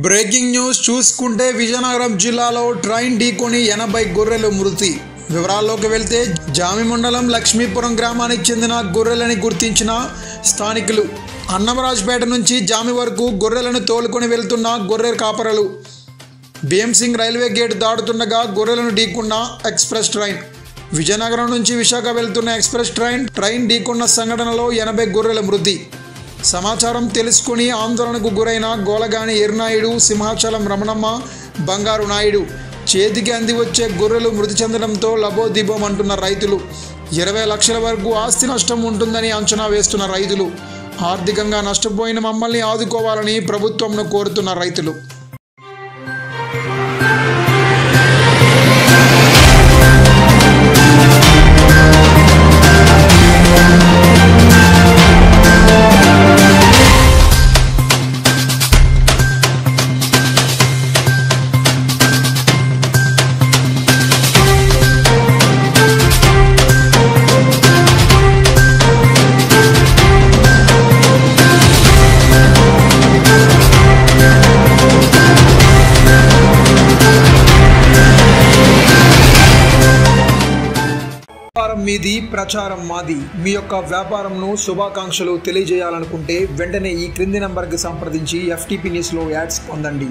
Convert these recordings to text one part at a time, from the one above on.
Breaking news చూసుకుంటే విజయనగరం జిల్లాలో train ఢీకొని 80 గొర్రెలు మృతి. వివరాల్లోకి వెళ్తే జామి మండలం లక్ష్మీపురం గ్రామానికి చెందిన గొర్రెలని గుర్తించిన స్థానికులు అన్నమరాజుపేట నుంచి జామి వరకు గొర్రెలను తోలుకొని వెళ్తున్న గొర్రె కాపరులు భీమ్సింగ్ రైల్వే గేట్ దాటుతుండగా గొర్రెలను ఢీకున్న ఎక్స్ప్రెస్ ట్రైన్. విజయనగరం నుంచి విశాఖ వెళ్తున్న ఎక్స్ప్రెస్ ట్రైన్ ఢీకున్న సంఘటనలో 80 గొర్రెల మృతి. సమాచారం తెలుసుకుని ఆందోళనకు గురైన గోలగాని ఎర్నాయుడు, సింహాచలం రమణమ్మ, బంగారు నాయుడు చేతికి అంది వచ్చే గొర్రెలు మృతి చెందడంతో లబోదిబోం అంటున్న రైతులు. 20 లక్షల వరకు ఆస్తి నష్టం ఉంటుందని అంచనా వేస్తున్న రైతులు. ఆర్థికంగా నష్టపోయిన మమ్మల్ని ఆదుకోవాలని ప్రభుత్వంను కోరుతున్న రైతులు. మీది ప్రచారం మాది. మీ యొక్క వ్యాపారంను శుభాకాంక్షలు తెలియజేయాలనుకుంటే వెంటనే ఈ క్రింది నంబర్కి సంప్రదించి FTP న్యూస్లో యాడ్స్ పొందండి.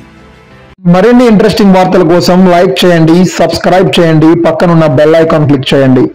మరిన్ని ఇంట్రెస్టింగ్ వార్తల కోసం లైక్ చేయండి, సబ్స్క్రైబ్ చేయండి, పక్కనున్న బెల్ ఐకాన్ క్లిక్ చేయండి.